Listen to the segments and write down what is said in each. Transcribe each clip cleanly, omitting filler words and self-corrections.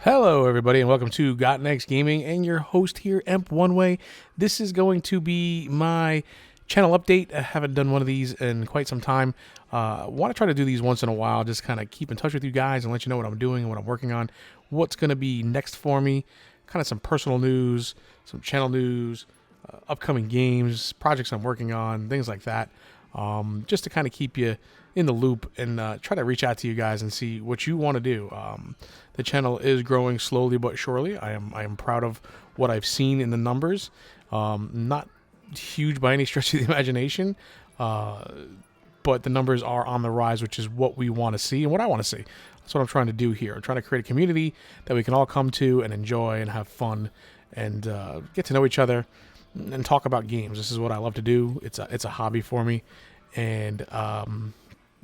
Hello, everybody, and welcome to Got Next Gaming, and your host here, Emp One Way. This is going to be my channel update. I haven't done one of these in quite some time. Want to try to do these once in a while, just kind of keep in touch with you guys and let you know what I'm doing and what I'm working on, what's going to be next for me, kind of some personal news, some channel news, upcoming games, projects I'm working on, things like that, just to kind of keep you in the loop and try to reach out to you guys and see what you want to do. The channel is growing slowly but surely. I am proud of what I've seen in the numbers. Not huge by any stretch of the imagination, but the numbers are on the rise, which is what we want to see and what I want to see. That's what I'm trying to do here. I'm trying to create a community that we can all come to and enjoy and have fun and get to know each other and talk about games. This is what I love to do. It's a hobby for me, and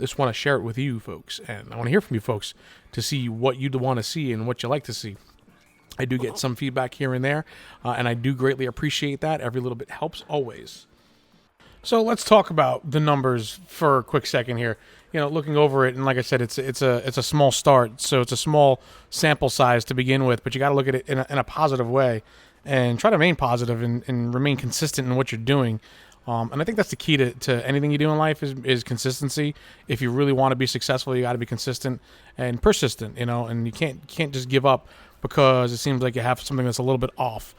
just want to share it with you folks, and I want to hear from you folks to see what you'd want to see and what you like to see. I do get some feedback here and there, and I do greatly appreciate that. Every little bit helps always. So let's talk about the numbers for a quick second here. You know, looking over it, and like I said, it's a small start, so it's a small sample size to begin with, but you got to look at it in a positive way and try to remain positive and remain consistent in what you're doing. And I think that's the key to anything you do in life is consistency. If you really want to be successful, you got to be consistent and persistent, you know, and you can't just give up because it seems like you have something that's a little bit off.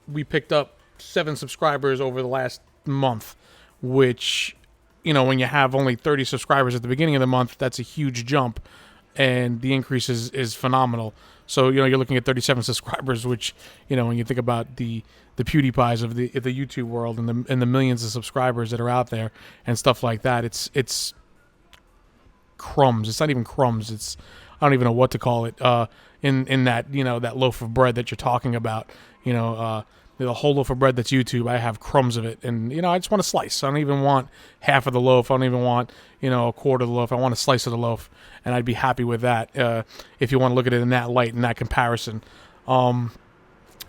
We picked up 7 subscribers over the last month, which, you know, when you have only 30 subscribers at the beginning of the month, that's a huge jump, and the increase is phenomenal. So, you know, you're looking at 37 subscribers, which, you know, when you think about the PewDiePies of the YouTube world and the millions of subscribers that are out there and stuff like that, it's crumbs. It's not even crumbs. It's, I don't even know what to call it. In that, you know, that loaf of bread that you're talking about, you know, the whole loaf of bread that's YouTube, I have crumbs of it, and you know, I just want a slice. I don't even want half of the loaf. I don't even want, you know, a quarter of the loaf. I want a slice of the loaf, and I'd be happy with that. If you want to look at it in that light, in that comparison, and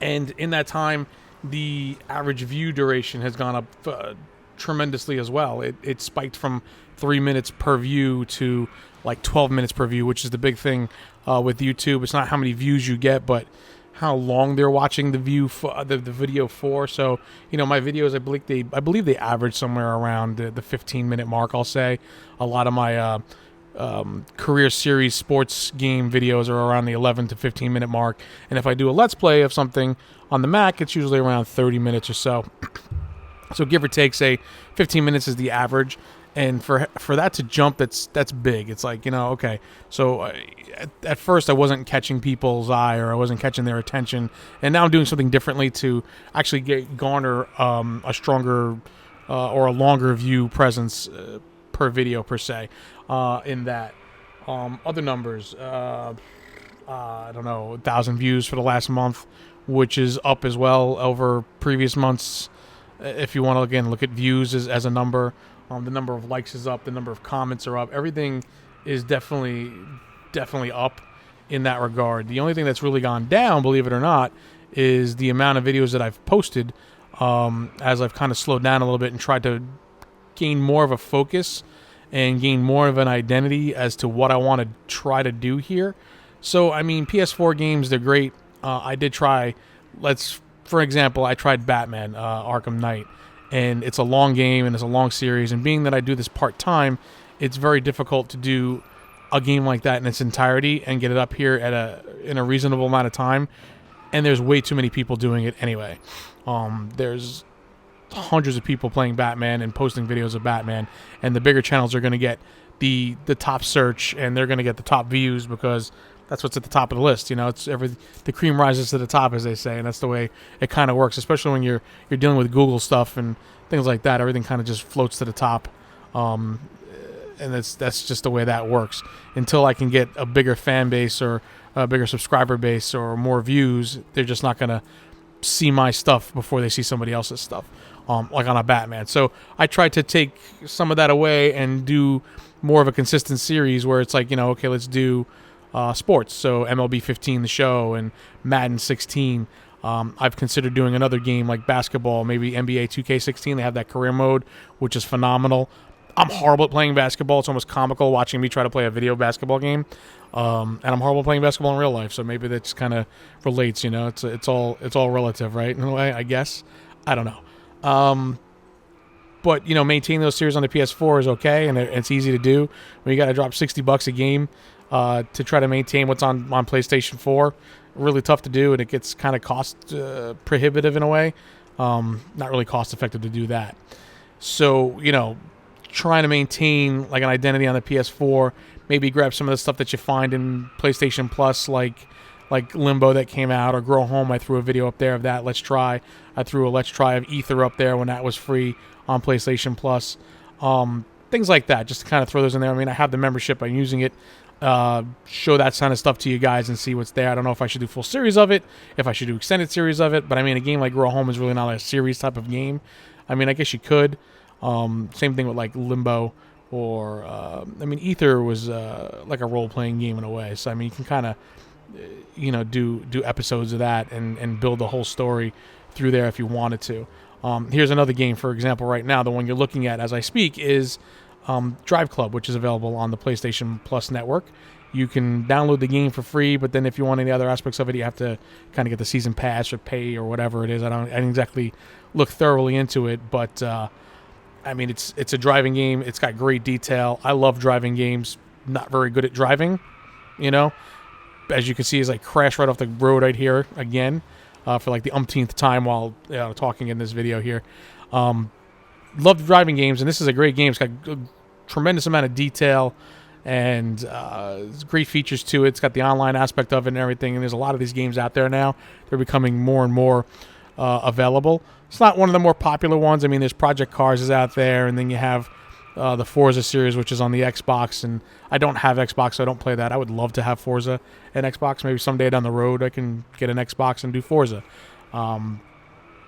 in that time, the average view duration has gone up tremendously as well. It spiked from 3 minutes per view to like 12 minutes per view, which is the big thing with YouTube. It's not how many views you get, but how long they're watching the video for. So, you know, my videos, I believe they average somewhere around the 15-minute mark. I'll say a lot of my career series sports game videos are around the 11 to 15-minute mark, and if I do a let's play of something on the Mac, it's usually around 30 minutes or so. So give or take, say 15 minutes is the average. And for that to jump, that's big. It's like, you know, okay. So at first I wasn't catching people's eye, or I wasn't catching their attention, and now I'm doing something differently to actually garner a stronger or a longer view presence per video per se. In that, other numbers, I don't know, 1,000 views for the last month, which is up as well over previous months. If you want to again look at views as a number. The number of likes is up. The number of comments are up. Everything is definitely up in that regard. The only thing that's really gone down, believe it or not, is the amount of videos that I've posted as I've kind of slowed down a little bit and tried to gain more of a focus and gain more of an identity as to what I want to try to do here. So, I mean, PS4 games, they're great. I did try, for example, I tried Batman Arkham Knight. And it's a long game, and it's a long series. And being that I do this part-time, it's very difficult to do a game like that in its entirety and get it up here in a reasonable amount of time. And there's way too many people doing it anyway. There's hundreds of people playing Batman and posting videos of Batman. And the bigger channels are going to get the top search, and they're going to get the top views because that's what's at the top of the list. You know, the cream rises to the top, as they say, and that's the way it kind of works. Especially when you're dealing with Google stuff and things like that, everything kind of just floats to the top, and that's just the way that works. Until I can get a bigger fan base or a bigger subscriber base or more views, they're just not gonna see my stuff before they see somebody else's stuff, like on a Batman. So I tried to take some of that away and do more of a consistent series where it's like, you know, okay, let's do sports, so MLB 15 the show and Madden 16. I've considered doing another game like basketball, maybe NBA 2K16. They have that career mode, which is phenomenal. I'm horrible at playing basketball. It's almost comical watching me try to play a video basketball game. And I'm horrible at playing basketball in real life, so maybe that just kind of relates. It's all relative, right? In a way, I guess. I don't know. But maintaining those series on the PS4 is okay, and it's easy to do. When you got to drop $60 a game to try to maintain what's on PlayStation 4, really tough to do, and it gets kind of cost prohibitive in a way. Not really cost effective to do that. So trying to maintain like an identity on the PS4, maybe grab some of the stuff that you find in PlayStation Plus, like Limbo that came out, or Grow Home. I threw a video up there of that. Let's Try. I threw a Let's Try of Ether up there when that was free on PlayStation Plus. Things like that, just to kind of throw those in there. I mean, I have the membership. I'm using it. Show that kind of stuff to you guys and see what's there. I don't know if I should do full series of it, if I should do extended series of it, but I mean, a game like Grow Home is really not a series type of game. I mean, I guess you could. Same thing with like Limbo, or Ether was like a role-playing game in a way. So I mean, you can kind of do episodes of that and build the whole story through there if you wanted to. Here's another game, for example, right now. The one you're looking at as I speak is Drive Club, which is available on the PlayStation Plus network. You can download the game for free, but then if you want any other aspects of it, you have to kind of get the season pass or pay or whatever it is. I didn't exactly look thoroughly into it, but I mean, it's a driving game. It's got great detail. I love driving games. Not very good at driving, As you can see, as I crash right off the road right here again for like the umpteenth time while talking in this video here. Love driving games, and this is a great game. It's got a tremendous amount of detail and great features to it. It's got the online aspect of it and everything, and there's a lot of these games out there now. They're becoming more and more available. It's not one of the more popular ones. I mean, there's Project Cars is out there, and then you have the Forza series, which is on the Xbox, and I don't have Xbox, so I don't play that. I would love to have Forza and Xbox. Maybe someday down the road I can get an Xbox and do Forza.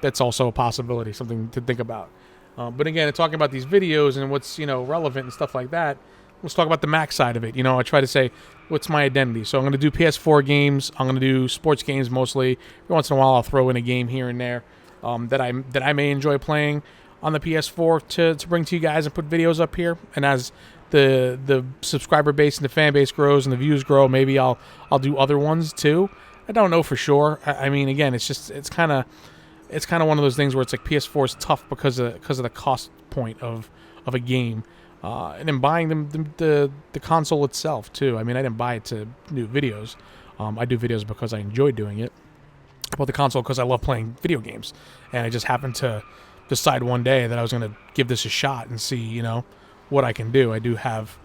That's also a possibility, something to think about. But again, talking about these videos and what's relevant and stuff like that, let's talk about the Mac side of it. I try to say, what's my identity? So I'm going to do PS4 games. I'm going to do sports games mostly. Every once in a while, I'll throw in a game here and there that I may enjoy playing on the PS4 to bring to you guys and put videos up here. And as the subscriber base and the fan base grows and the views grow, maybe I'll do other ones too. I don't know for sure. I mean, again, it's kind of one of those things where it's like PS4 is tough because of the cost point of a game. And then buying the console itself too. I mean, I didn't buy it to do videos. I do videos because I enjoy doing it. I bought the console because I love playing video games, and I just happened to decide one day that I was going to give this a shot and see, what I can do. I do have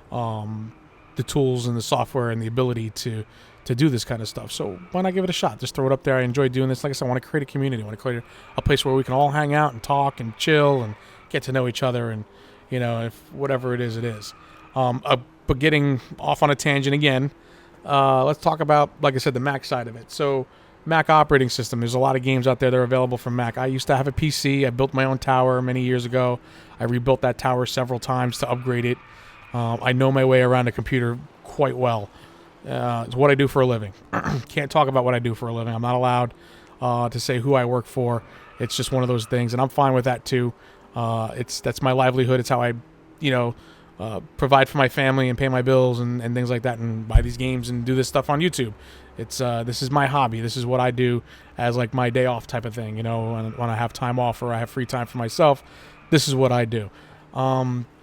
the tools and the software and the ability to do this kind of stuff. So why not give it a shot? Just throw it up there. I enjoy doing this. Like I said, I want to create a community. I want to create a place where we can all hang out and talk and chill and get to know each other, and if whatever it is, it is. But getting off on a tangent again, let's talk about, like I said, the Mac side of it. So Mac operating system. There's a lot of games out there that are available from Mac. I used to have a PC. I built my own tower many years ago. I rebuilt that tower several times to upgrade it. I know my way around a computer quite well. It's what I do for a living. Can't talk about what I do for a living. I'm not allowed to say who I work for. It's just one of those things, and I'm fine with that too. That's my livelihood. It's how I, provide for my family and pay my bills and things like that, and buy these games and do this stuff on YouTube. This is my hobby. This is what I do as like my day off type of thing. When I have time off or I have free time for myself, this is what I do.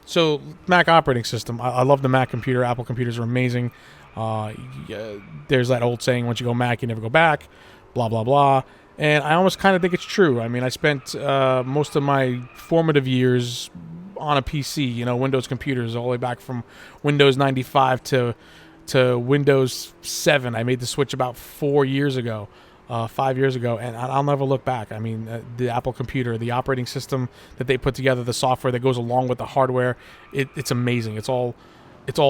So Mac operating system. I love the Mac computer. Apple computers are amazing. There's that old saying, once you go Mac, you never go back, blah, blah, blah. And I almost kind of think it's true. I mean, I spent most of my formative years on a PC, Windows computers, all the way back from Windows 95 to Windows 7. I made the switch about 5 years ago, and I'll never look back. I mean, the Apple computer, the operating system that they put together, the software that goes along with the hardware, it's amazing. It's all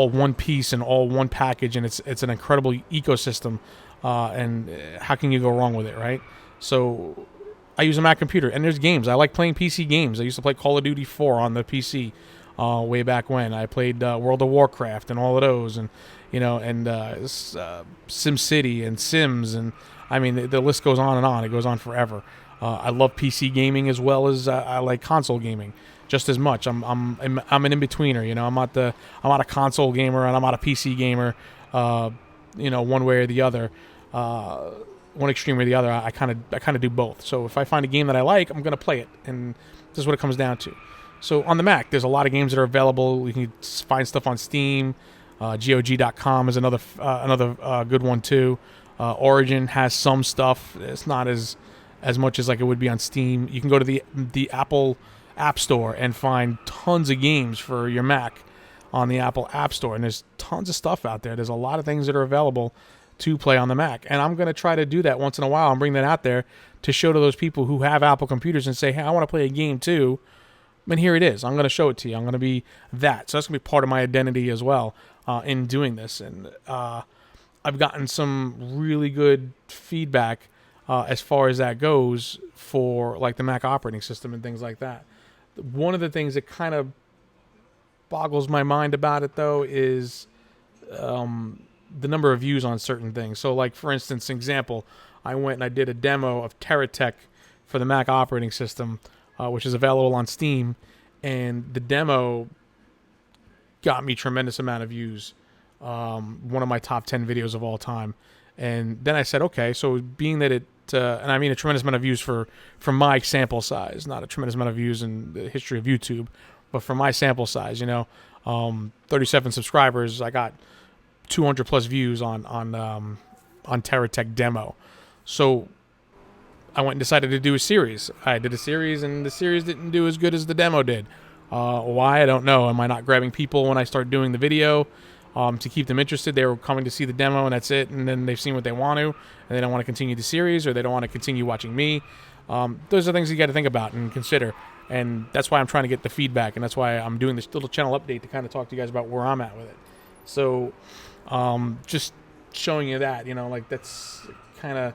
one piece and all one package, and it's an incredible ecosystem. And how can you go wrong with it, right? So I use a Mac computer, and there's games. I like playing PC games. I used to play Call of Duty 4 on the PC way back when. I played World of Warcraft and all of those, and SimCity and Sims, and I mean the list goes on and on. It goes on forever. I love PC gaming as well as I like console gaming. just as much. I'm an in-betweener, you know. I'm not a console gamer and I'm not a PC gamer, you know, one way or the other, one extreme or the other. I kind of do both. So if I find a game that I like, I'm going to play it, and this is what it comes down to. So on the Mac, there's a lot of games that are available. You can find stuff on Steam. GOG.com is another good one too. Origin has some stuff. It's not as much as like it would be on Steam. You can go to the Apple App Store and find tons of games for your Mac on the Apple App Store, and there's tons of stuff out there. There's a lot of things that are available to play on the Mac, and I'm going to try to do that once in a while and bring that out there to show to those people who have Apple computers and say, hey, I want to play a game too. And here it is. I'm going to show it to you. I'm going to be that. So that's going to be part of my identity as well in doing this. And I've gotten some really good feedback as far as that goes for like the Mac operating system and things like that. One of the things that kind of boggles my mind about it, though, is the number of views on certain things. So, like, for instance, example, I went and I did a demo of TerraTech for the Mac operating system, which is available on Steam, and the demo got me tremendous amount of views. One of my top 10 videos of all time. And then I said, okay, so being that it, and I mean a tremendous amount of views for my sample size, not a tremendous amount of views in the history of YouTube, but for my sample size, you know, 37 subscribers, I got 200 plus views on TerraTech demo. So I went and decided to do a series. I did a series, and the series didn't do as good as the demo did. Why? I don't know. Am I not grabbing people when I start doing the video to keep them interested? They were coming to see the demo, and that's it, and then they've seen what they want to, and they don't want to continue the series, or they don't want to continue watching me. Those are things you got to think about and consider, and that's why I'm trying to get the feedback, and that's why I'm doing this little channel update to kind of talk to you guys about where I'm at with it. So just showing you that, you know, like that's kind of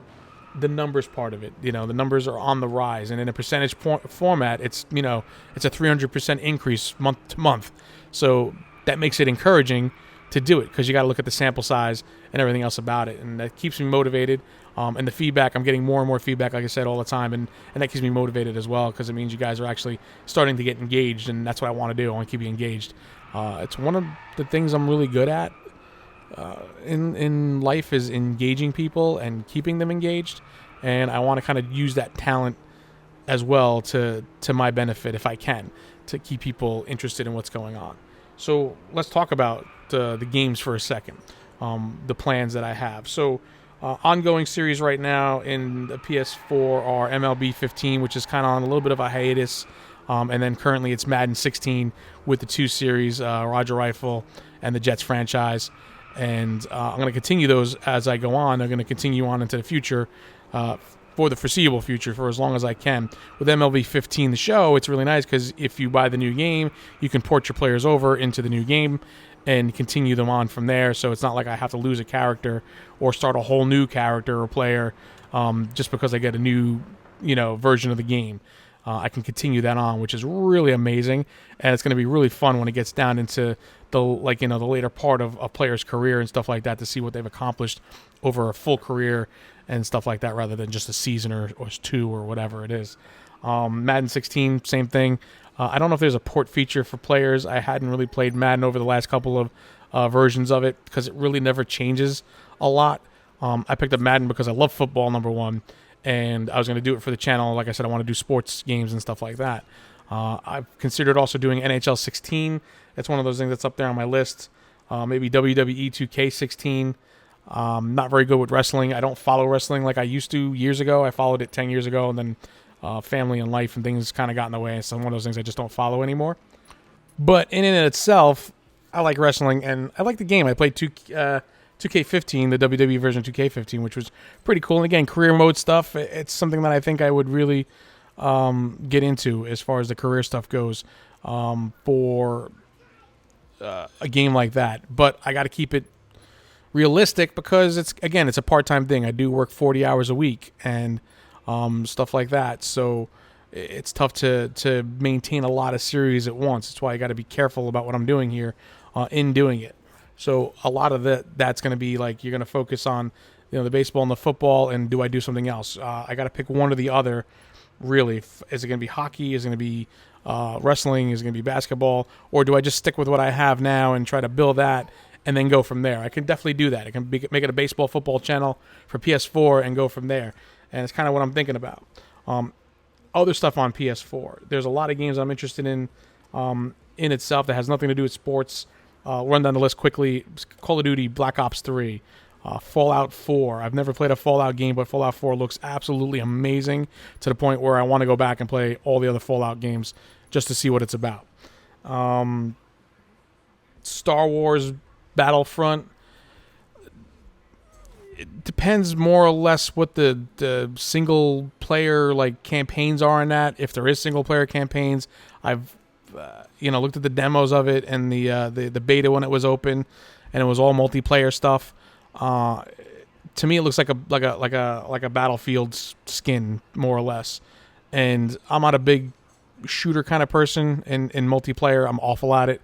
the numbers part of it. You know, the numbers are on the rise, and in a percentage format, it's, you know, it's a 300% increase month to month. So that makes it encouraging to do it, because you got to look at the sample size and everything else about it, and that keeps me motivated. And the feedback, I'm getting more and more feedback, like I said, all the time, and that keeps me motivated as well, because it means you guys are actually starting to get engaged, and that's what I want to do. I want to keep you engaged. It's one of the things I'm really good at in life, is engaging people and keeping them engaged, and I want to kind of use that talent as well to my benefit, if I can, to keep people interested in what's going on. So let's talk about the games for a second, the plans that I have. So ongoing series right now in the PS4 are MLB 15, which is kind of on a little bit of a hiatus, and then currently it's Madden 16 with the two series, Roger Rifle and the Jets franchise. And I'm going to continue those as I go on. They're going to continue on into the future, for the foreseeable future, for as long as I can. With MLB 15, the show, it's really nice because if you buy the new game, you can port your players over into the new game and continue them on from there. So it's not like I have to lose a character or start a whole new character or player just because I get a new, you know, version of the game. I can continue that on, which is really amazing, and it's going to be really fun when it gets down into the, like, you know, the later part of a player's career and stuff like that, to see what they've accomplished over a full career and stuff like that, rather than just a season or two or whatever it is. Madden 16, same thing. I don't know if there's a port feature for players. I hadn't really played Madden over the last couple of versions of it, because it really never changes a lot. I picked up Madden because I love football, number one, and I was going to do it for the channel. Like I said, I want to do sports games and stuff like that. I've considered also doing NHL 16. It's one of those things that's up there on my list. Maybe WWE 2K16. Not very good with wrestling. I don't follow wrestling like I used to years ago. I followed it 10 years ago, and then family and life and things kind of got in the way. So one of those things I just don't follow anymore. But in and of itself, I like wrestling, and I like the game. I played 2K15, the WWE version 2K15, which was pretty cool. And again, career mode stuff, it's something that I think I would really get into as far as the career stuff goes for a game like that. But I got to keep it realistic, because it's a part-time thing. I do work 40 hours a week and stuff like that. So it's tough to maintain a lot of series at once. That's why I got to be careful about what I'm doing here in doing it. So a lot of that's going to be like, you're going to focus on, you know, the baseball and the football, and do I do something else? I got to pick one or the other, really. Is it going to be hockey? Is it going to be wrestling? Is it going to be basketball? Or do I just stick with what I have now and try to build that and then go from there? I can definitely do that. I can make it a baseball, football channel for PS4 and go from there. And it's kind of what I'm thinking about. Other stuff on PS4. There's a lot of games I'm interested in itself that has nothing to do with sports. Run down the list quickly. Call of Duty Black Ops 3. Fallout 4. I've never played a Fallout game, but Fallout 4 looks absolutely amazing to the point where I want to go back and play all the other Fallout games just to see what it's about. Star Wars Battlefront. It depends more or less what the single player like campaigns are in that. If there is single player campaigns, I've looked at the demos of it and the beta when it was open, and it was all multiplayer stuff. To me, it looks like a Battlefield skin more or less, and I'm not a big shooter kind of person in multiplayer. I'm awful at it.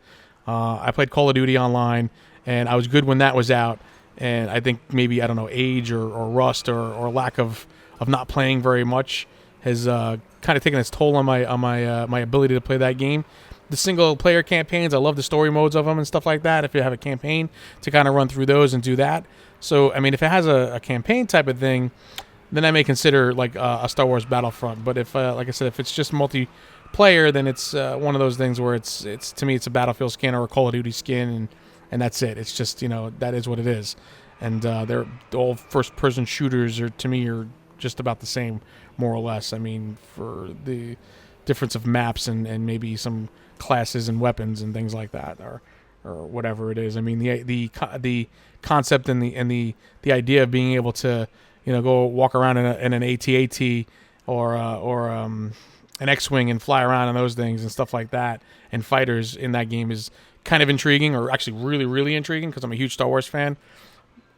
I played Call of Duty online, and I was good when that was out. And I think maybe, I don't know, age or rust or lack of not playing very much has kind of taken its toll on my ability to play that game. The single player campaigns, I love the story modes of them and stuff like that. If you have a campaign to kind of run through those and do that. So, I mean, if it has a campaign type of thing, then I may consider like a Star Wars Battlefront. But if, like I said, if it's just multiplayer, then it's one of those things where it's to me, it's a Battlefield skin or a Call of Duty skin, and that's it. It's just, that is what it is. And they're all first-person shooters to me are just about the same, more or less. I mean, for the difference of maps and maybe some classes and weapons and things like that, or whatever it is. I mean, the concept and the idea of being able to, go walk around in an AT-AT or an X-wing and fly around on those things and stuff like that, and fighters in that game is kind of intriguing, or actually really, really intriguing, because I'm a huge Star Wars fan.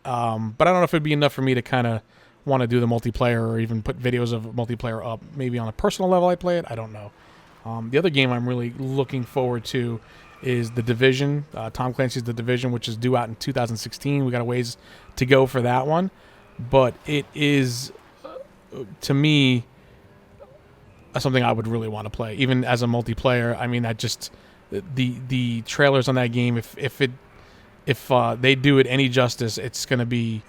But I don't know if it'd be enough for me to kind of want to do the multiplayer or even put videos of multiplayer up. Maybe on a personal level I play it. I don't know. The other game I'm really looking forward to is The Division. Tom Clancy's The Division, which is due out in 2016. We got a ways to go for that one. But it is, to me, something I would really want to play, even as a multiplayer. I mean, the trailers on that game, if they do it any justice, it's going to be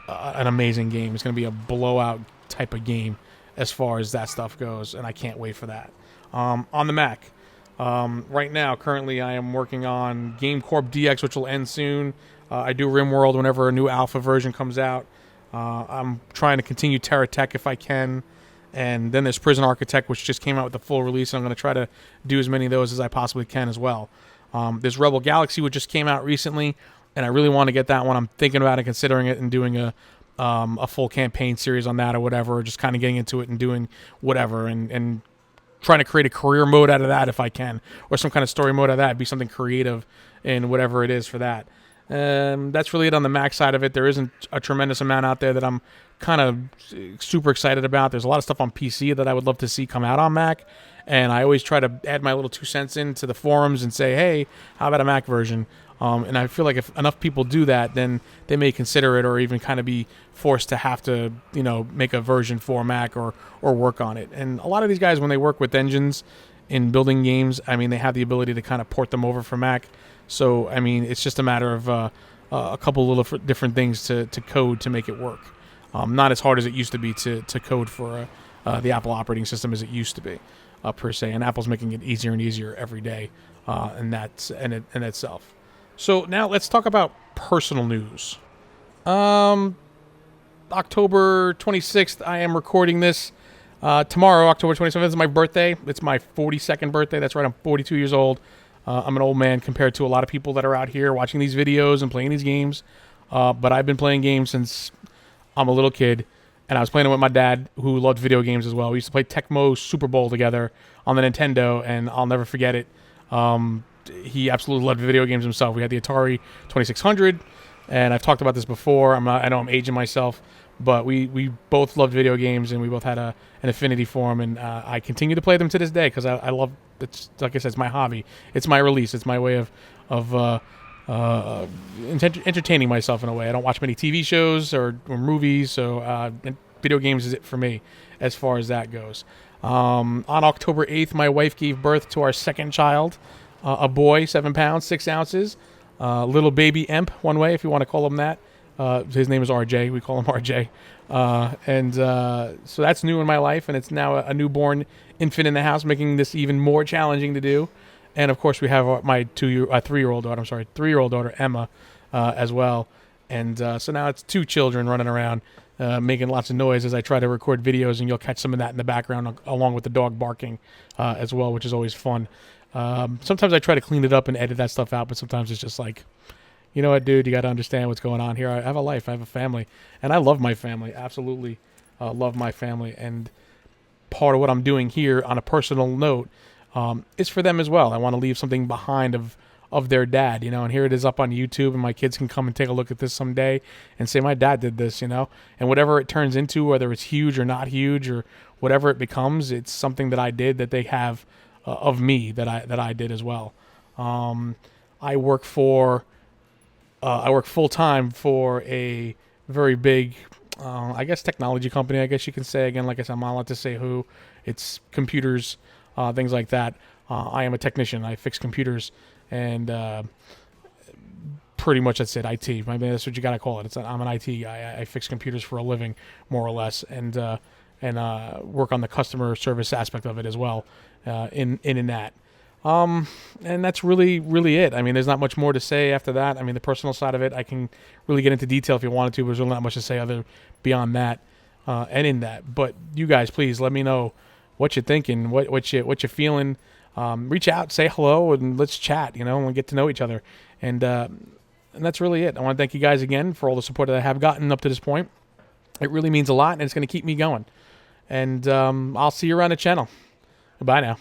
an amazing game. It's going to be a blowout type of game as far as that stuff goes, and I can't wait for that. On the Mac, right now, currently, I am working on Game Corp DX, which will end soon. I do RimWorld whenever a new alpha version comes out. I'm trying to continue Terra Tech if I can. And then there's Prison Architect, which just came out with the full release. And I'm going to try to do as many of those as I possibly can as well. There's Rebel Galaxy, which just came out recently, and I really want to get that one. I'm thinking about it, considering it, and doing a full campaign series on that or whatever, or just kind of getting into it and doing whatever, and trying to create a career mode out of that if I can, or some kind of story mode out of that. Be something creative in whatever it is for that. That's really it on the Mac side of it. There isn't a tremendous amount out there that I'm kind of super excited about. There's a lot of stuff on PC that I would love to see come out on Mac, and I always try to add my little 2 cents into the forums and say, hey, how about a Mac version? And I feel like if enough people do that, then they may consider it, or even kind of be forced to have to, make a version for Mac or work on it. And a lot of these guys, when they work with engines in building games, I mean, they have the ability to kind of port them over for Mac. So, I mean, it's just a matter of a couple little different things to code to make it work. Not as hard as it used to be to code for the Apple operating system as it used to be, per se. And Apple's making it easier and easier every day, and that's in itself. So now let's talk about personal news. October 26th, I am recording this. Tomorrow, October 27th, is my birthday. It's my 42nd birthday. That's right, I'm 42 years old. I'm an old man compared to a lot of people that are out here watching these videos and playing these games. But I've been playing games since I'm a little kid. And I was playing it with my dad, who loved video games as well. We used to play Tecmo Super Bowl together on the Nintendo, and I'll never forget it. He absolutely loved video games himself. We had the Atari 2600, and I've talked about this before. I know I'm aging myself, but we both loved video games, and we both had an affinity for them, and I continue to play them to this day because I love. It's like I said, it's my hobby. It's my release. It's my way of entertaining myself in a way. I don't watch many TV shows or movies, so video games is it for me as far as that goes. On October 8th, my wife gave birth to our second child, a boy, 7 pounds, 6 ounces, little baby Emp, one way, if you want to call him that. His name is RJ. We call him RJ. So that's new in my life, and it's now a newborn infant in the house, making this even more challenging to do. And of course, we have my 3-year-old daughter. I'm sorry, 3-year-old daughter Emma, as well. And so now it's 2 children running around, making lots of noise as I try to record videos, and you'll catch some of that in the background along with the dog barking as well, which is always fun. Sometimes I try to clean it up and edit that stuff out, but sometimes it's just like, you know what, dude, you got to understand what's going on here. I have a life. I have a family, and I love my family. Absolutely love my family. And part of what I'm doing here on a personal note is for them as well. I want to leave something behind of their dad, you know, and here it is up on YouTube, and my kids can come and take a look at this someday and say, my dad did this, you know, and whatever it turns into, whether it's huge or not huge or whatever it becomes, it's something that I did that they have of me that I did as well. I work full time for a very big, I guess, technology company. I guess you can say. Again, like I said, I'm not allowed to say who. It's computers, things like that. I am a technician. I fix computers, and pretty much that's it. IT. I mean, that's what you got to call it. I'm an IT guy. I fix computers for a living, more or less, and work on the customer service aspect of it as well. In that. And that's really, really it. I mean, there's not much more to say after that. I mean, the personal side of it, I can really get into detail if you wanted to, but there's really not much to say other beyond that, and in that. But you guys, please let me know what you're thinking, what you're feeling. Reach out, say hello, and let's chat, you know, and we'll get to know each other. And that's really it. I want to thank you guys again for all the support that I have gotten up to this point. It really means a lot, and it's going to keep me going. And I'll see you around the channel. Goodbye now.